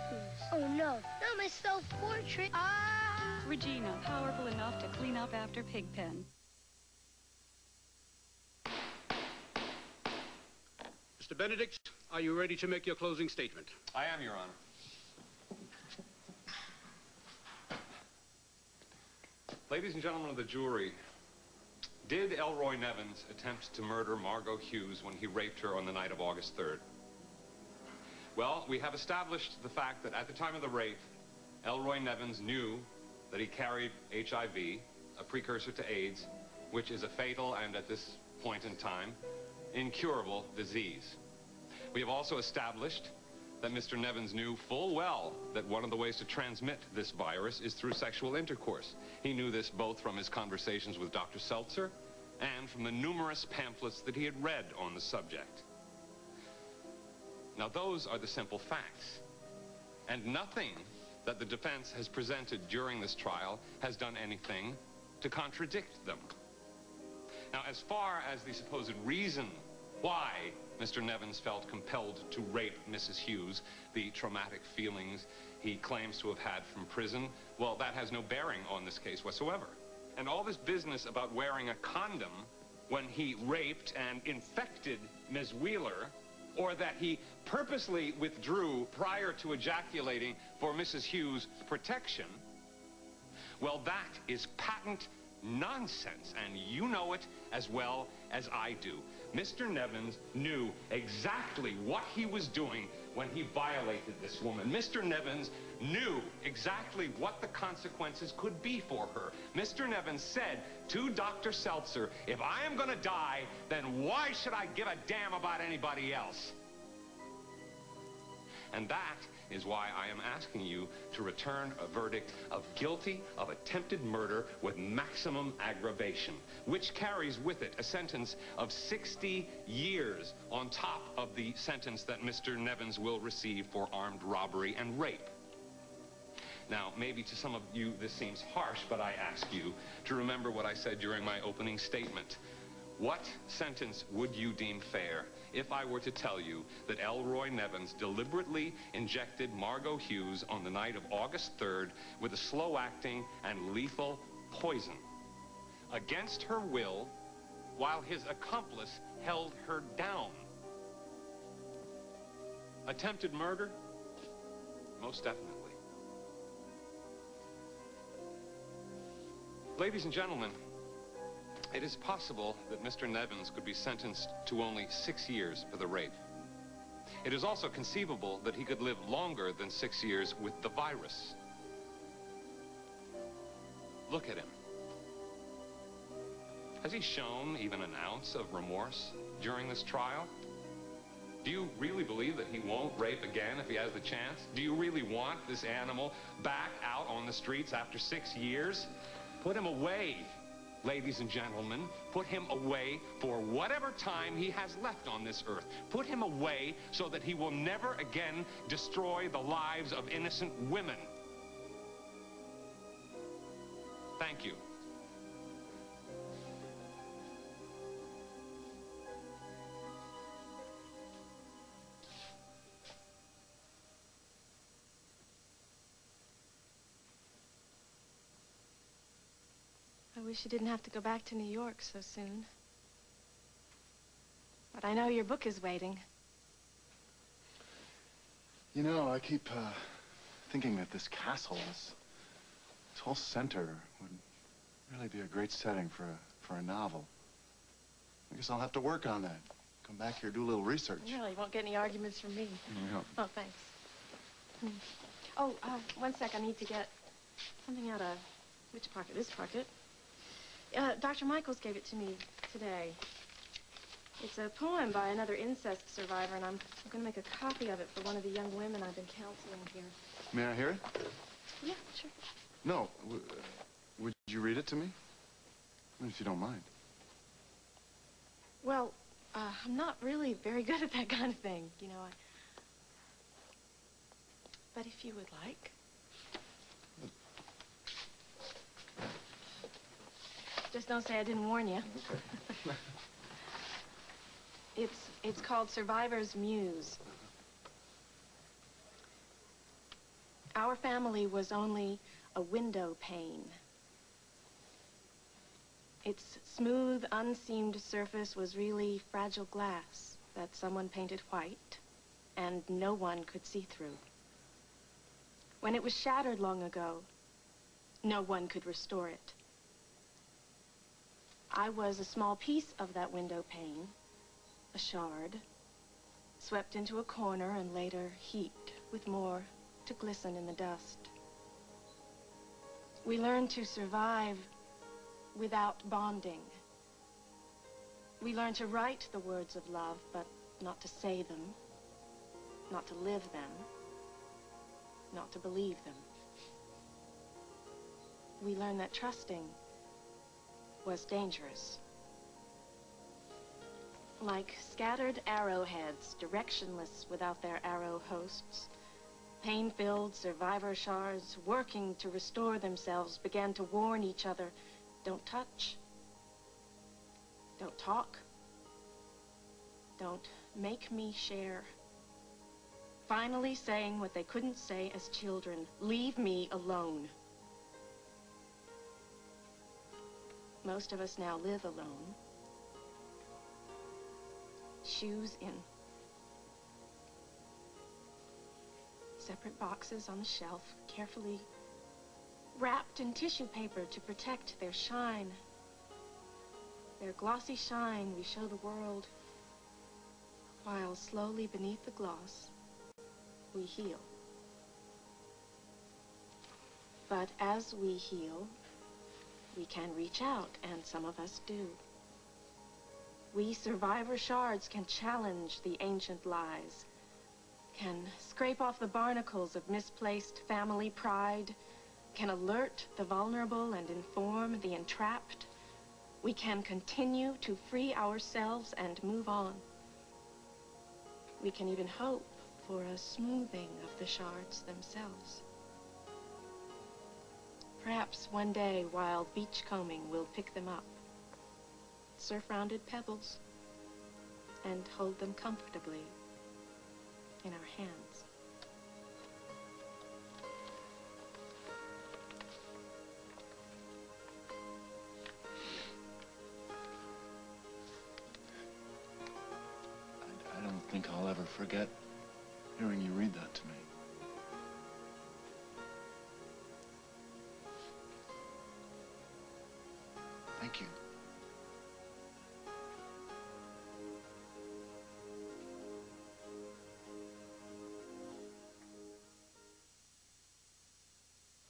Oh, no, not my self-portrait. Ah! Regina, powerful enough to clean up after Pigpen. Mr. Benedict, are you ready to make your closing statement? I am, Your Honor. Ladies and gentlemen of the jury, did Elroy Nevins attempt to murder Margot Hughes when he raped her on the night of August 3rd? Well, we have established the fact that at the time of the rape, Elroy Nevins knew that he carried HIV, a precursor to AIDS, which is a fatal and, at this point in time, incurable disease. We have also established that Mr. Nevins knew full well that one of the ways to transmit this virus is through sexual intercourse. He knew this both from his conversations with Dr. Seltzer and from the numerous pamphlets that he had read on the subject. Now, those are the simple facts. And nothing that the defense has presented during this trial has done anything to contradict them. Now, as far as the supposed reason why Mr. Nevins felt compelled to rape Mrs. Hughes, the traumatic feelings he claims to have had from prison, well, that has no bearing on this case whatsoever. And all this business about wearing a condom when he raped and infected Ms. Wheeler, or that he purposely withdrew prior to ejaculating for Mrs. Hughes' protection, well, that is patent nonsense, and you know it as well as I do. Mr. Nevins knew exactly what he was doing when he violated this woman. Mr. Nevins knew exactly what the consequences could be for her. Mr. Nevins said to Dr. Seltzer, if I am going to die, then why should I give a damn about anybody else? And that is why I am asking you to return a verdict of guilty of attempted murder with maximum aggravation, which carries with it a sentence of 60 years on top of the sentence that Mr. Nevins will receive for armed robbery and rape. Now, maybe to some of you this seems harsh, but I ask you to remember what I said during my opening statement. What sentence would you deem fair if I were to tell you that Elroy Nevins deliberately injected Margot Hughes on the night of August 3rd with a slow-acting and lethal poison, against her will while his accomplice held her down. Attempted murder? Most definitely. Ladies and gentlemen, it is possible that Mr. Nevins could be sentenced to only 6 years for the rape. It is also conceivable that he could live longer than 6 years with the virus. Look at him. Has he shown even an ounce of remorse during this trial? Do you really believe that he won't rape again if he has the chance? Do you really want this animal back out on the streets after 6 years? Put him away, ladies and gentlemen. Put him away for whatever time he has left on this earth. Put him away so that he will never again destroy the lives of innocent women. Thank you. I wish you didn't have to go back to New York so soon. But I know your book is waiting. You know, I keep thinking that this castle, this whole center, would really be a great setting for a novel. I guess I'll have to work on that. Come back here, do a little research. No, you won't get any arguments from me. Yeah. Oh, thanks. Oh, one sec. I need to get something out of which pocket? This pocket. Dr. Michaels gave it to me today. It's a poem by another incest survivor, and I'm going to make a copy of it for one of the young women I've been counseling here. May I hear it? Yeah, sure. No. Would you read it to me? If you don't mind. Well, I'm not really very good at that kind of thing, you know. But if you would like. Just don't say I didn't warn you. Okay. It's called Survivor's Muse. Our family was only a window pane. Its smooth, unseamed surface was really fragile glass that someone painted white and no one could see through. When it was shattered long ago, no one could restore it. I was a small piece of that window pane, a shard, swept into a corner and later heaped with more to glisten in the dust. We learned to survive without bonding. We learned to write the words of love, but not to say them, not to live them, not to believe them. We learned that trusting was dangerous. Like scattered arrowheads, directionless without their arrow hosts, pain-filled survivor shards, working to restore themselves, began to warn each other, don't touch, don't talk, don't make me share. Finally saying what they couldn't say as children, leave me alone. Most of us now live alone. Shoes in. Separate boxes on the shelf, carefully wrapped in tissue paper to protect their shine. Their glossy shine we show the world, while slowly beneath the gloss, we heal. But as we heal, we can reach out, and some of us do. We survivor shards can challenge the ancient lies, can scrape off the barnacles of misplaced family pride, can alert the vulnerable and inform the entrapped. We can continue to free ourselves and move on. We can even hope for a smoothing of the shards themselves. Perhaps one day, while beachcombing, we'll pick them up, surf-rounded pebbles, and hold them comfortably in our hands. ever forget hearing you read that to me. Thank you.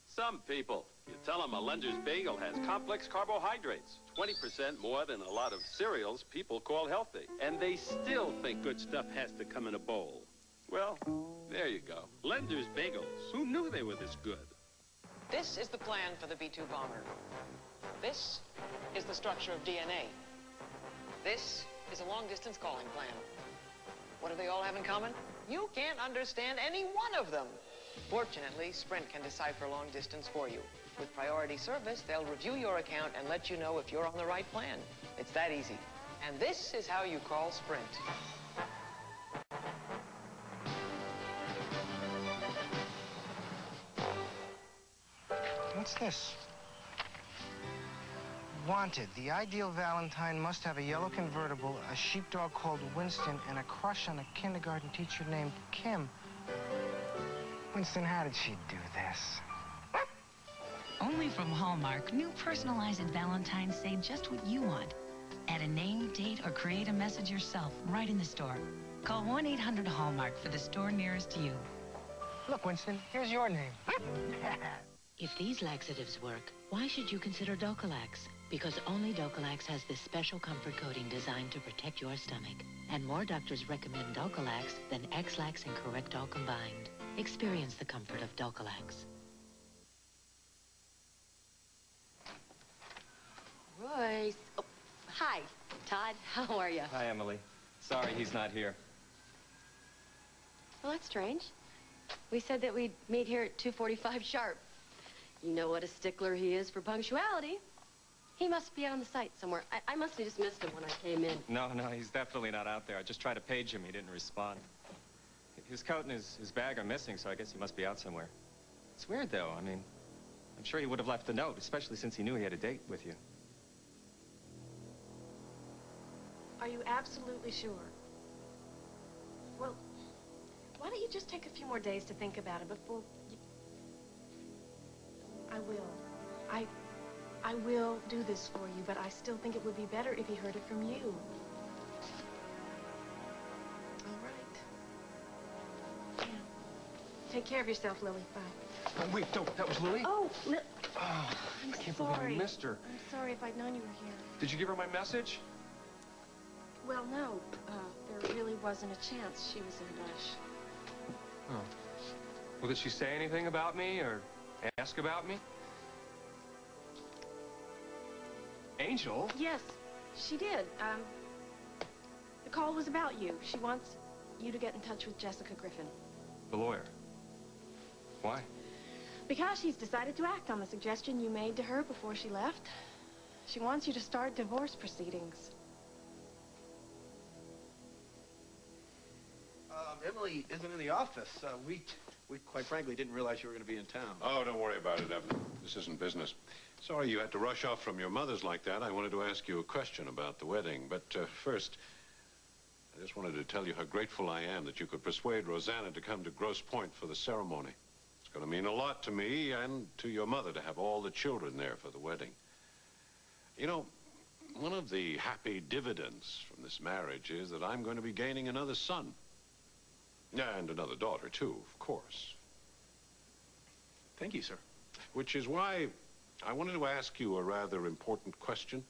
Some people, you tell them a Lender's bagel has complex carbohydrates, 20% more than a lot of cereals people call healthy. And they still think good stuff has to come in a bowl. Well, there you go. Lender's bagels. Who knew they were this good? This is the plan for the B-2 bomber. This is the structure of DNA. This is a long-distance calling plan. What do they all have in common? You can't understand any one of them. Fortunately, Sprint can decipher long distance for you. With priority service, they'll review your account and let you know if you're on the right plan. It's that easy. And this is how you call Sprint. What's this? Wanted. The ideal Valentine must have a yellow convertible, a sheepdog called Winston, and a crush on a kindergarten teacher named Kim. Winston, how did she do this? Only from Hallmark, new personalized Valentines say just what you want. Add a name, date, or create a message yourself right in the store. Call 1-800-HALLMARK for the store nearest to you. Look, Winston, here's your name. If these laxatives work, why should you consider Docalax? Because only Docalax has this special comfort coating designed to protect your stomach. And more doctors recommend Docalax than X-Lax and Correctol combined. Experience the comfort of Docalax. Royce. Oh, hi, Todd. How are you? Hi, Emily. Sorry he's not here. Well, that's strange. We said that we'd meet here at 2:45 sharp. You know what a stickler he is for punctuality. He must be out on the site somewhere. I must have just missed him when I came in. No, he's definitely not out there. I just tried to page him. He didn't respond. His coat and his bag are missing, so I guess he must be out somewhere. It's weird, though. I mean, I'm sure he would have left a note, especially since he knew he had a date with you. Are you absolutely sure? Well, why don't you just take a few more days to think about it before you... I will do this for you, but I still think it would be better if he heard it from you. All right. Yeah. Take care of yourself, Lily. Bye. Oh, wait, don't. That was Lily? Oh, Oh, I'm I can't sorry. believe I missed her. I'm sorry. If I'd known you were here. Did you give her my message? Well, no. There really wasn't a chance. She was in Bush. Oh. Well, did she say anything about me or ask about me? Angel? Yes, she did. The call was about you. She wants you to get in touch with Jessica Griffin. The lawyer. Why? Because she's decided to act on the suggestion you made to her before she left. She wants you to start divorce proceedings. Emily isn't in the office. We quite frankly didn't realize you were going to be in town. Oh, don't worry about it, Evan. This isn't business. Sorry you had to rush off from your mother's like that. I wanted to ask you a question about the wedding. But first, I just wanted to tell you how grateful I am that you could persuade Rosanna to come to Grosse Pointe for the ceremony. It's going to mean a lot to me and to your mother to have all the children there for the wedding. You know, one of the happy dividends from this marriage is that I'm going to be gaining another son. And another daughter, too, of course. Thank you, sir. Which is why I wanted to ask you a rather important question.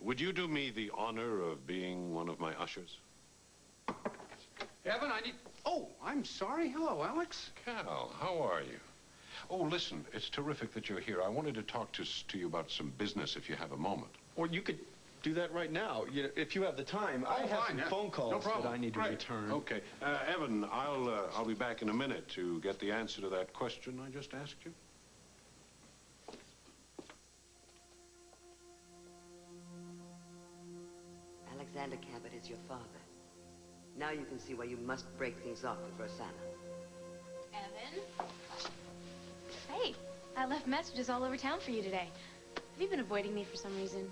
Would you do me the honor of being one of my ushers? Evan, I need... Oh, I'm sorry. Hello, Alex. Cal, how are you? Oh, listen, it's terrific that you're here. I wanted to talk to you about some business if you have a moment. Or you could do that right now, if you have the time. Oh, I have fine, some phone calls that I need to Right. return. Okay. Evan, I'll be back in a minute to get the answer to that question I just asked you. Alexander Cabot is your father. Now you can see why you must break things off with Rosanna. Evan? Hey, I left messages all over town for you today. Have you been avoiding me for some reason?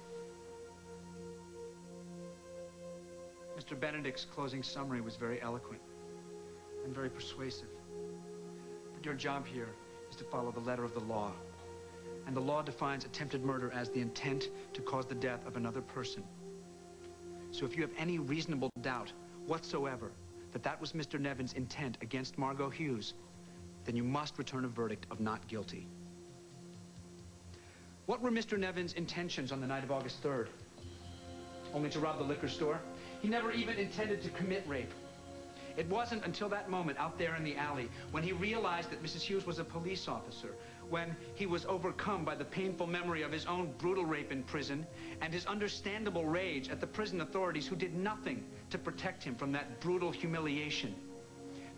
Mr. Benedict's closing summary was very eloquent and very persuasive. But your job here is to follow the letter of the law. And the law defines attempted murder as the intent to cause the death of another person. So if you have any reasonable doubt whatsoever that that was Mr. Nevin's intent against Margot Hughes, then you must return a verdict of not guilty. What were Mr. Nevin's intentions on the night of August 3rd? Only to rob the liquor store? He never even intended to commit rape. It wasn't until that moment out there in the alley when he realized that Mrs. Hughes was a police officer, when he was overcome by the painful memory of his own brutal rape in prison and his understandable rage at the prison authorities who did nothing to protect him from that brutal humiliation,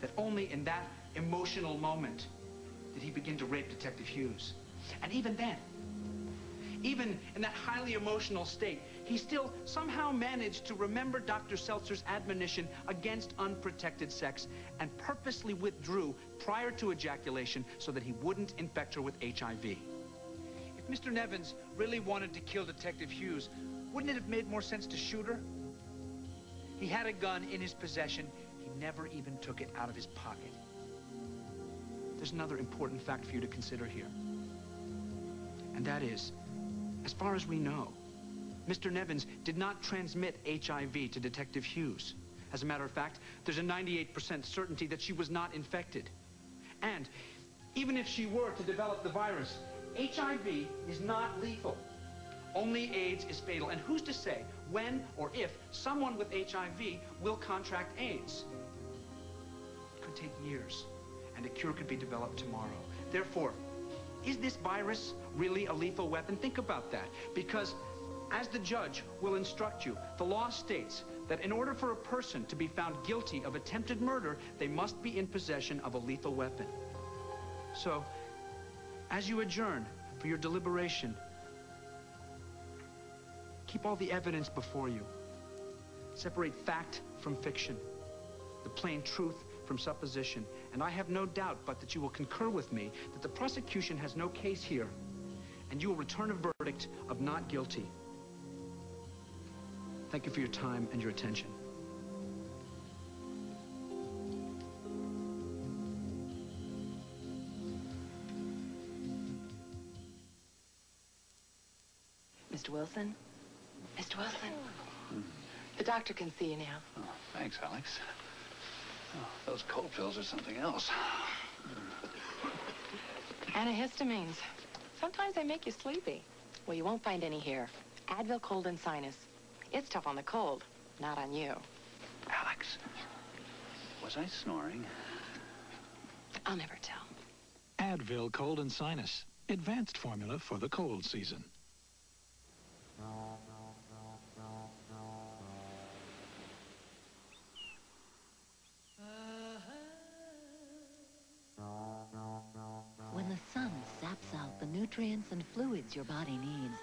that only in that emotional moment did he begin to rape Detective Hughes. And even then, even in that highly emotional state, he still somehow managed to remember Dr. Seltzer's admonition against unprotected sex and purposely withdrew prior to ejaculation so that he wouldn't infect her with HIV. If Mr. Nevins really wanted to kill Detective Hughes, wouldn't it have made more sense to shoot her? He had a gun in his possession. He never even took it out of his pocket. There's another important fact for you to consider here. And that is, as far as we know, Mr. Nevins did not transmit HIV to Detective Hughes. As a matter of fact, there's a 98% certainty that she was not infected. And even if she were to develop the virus, HIV is not lethal. Only AIDS is fatal. And who's to say when or if someone with HIV will contract AIDS? It could take years, and a cure could be developed tomorrow. Therefore, is this virus really a lethal weapon? Think about that, because as the judge will instruct you, the law states that in order for a person to be found guilty of attempted murder, they must be in possession of a lethal weapon. So, as you adjourn for your deliberation, keep all the evidence before you. Separate fact from fiction, the plain truth from supposition. And I have no doubt but that you will concur with me that the prosecution has no case here, and you will return a verdict of not guilty. Thank you for your time and your attention. Mr. Wilson? Mr. Wilson? The doctor can see you now. Oh, thanks, Alex. Oh, those cold pills are something else. Antihistamines. Sometimes they make you sleepy. Well, you won't find any here. Advil cold and sinus. It's tough on the cold, not on you. Alex, was I snoring? I'll never tell. Advil Cold and Sinus. Advanced formula for the cold season. When the sun saps out the nutrients and fluids your body needs,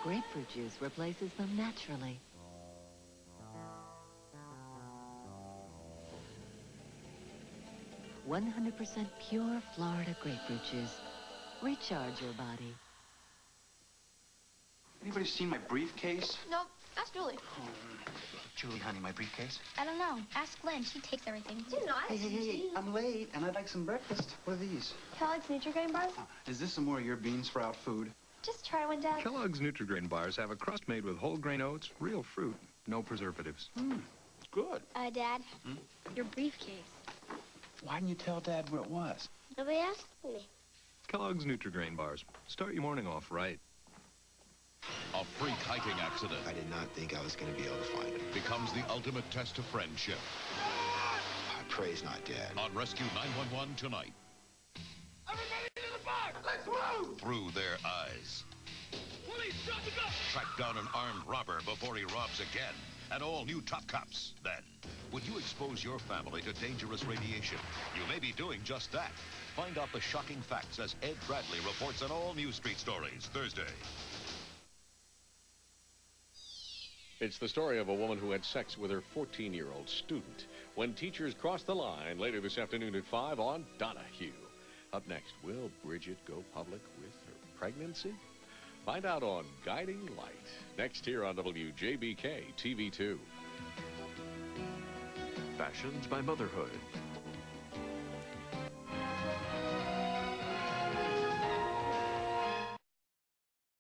grapefruit juice replaces them naturally. "100% pure Florida grapefruit juice. Recharge your body." Anybody seen my briefcase? Nope, ask Julie. Julie, honey, my briefcase? I don't know. Ask Lynn. She takes everything. You know, Hey, I'm late, and I'd like some breakfast. What are these? Kellogg's Nutri-Grain bars? Is this some more of your bean sprout food? Just try one, Dad. Kellogg's Nutri-Grain bars have a crust made with whole grain oats, real fruit, no preservatives. Good. Dad, your briefcase. Why didn't you tell Dad where it was? Nobody asked me. Kellogg's Nutri-Grain bars. Start your morning off right. A freak hiking accident. I did not think I was going to be able to find it. Becomes the ultimate test of friendship. I praise not, Dad. On Rescue 911 tonight. Everybody to the bar! Let's move! Through their eyes. Police, stop the gun! Track down an armed robber before he robs again. And all new Top Cops. Then, would you expose your family to dangerous radiation? You may be doing just that. Find out the shocking facts as Ed Bradley reports on all New Street Stories Thursday. It's the story of a woman who had sex with her 14-year-old student when teachers crossed the line later this afternoon at 5 on Donahue. Up next, will Bridget go public with her pregnancy? Find out on Guiding Light. Next here on WJBK TV2. fashioned by motherhood.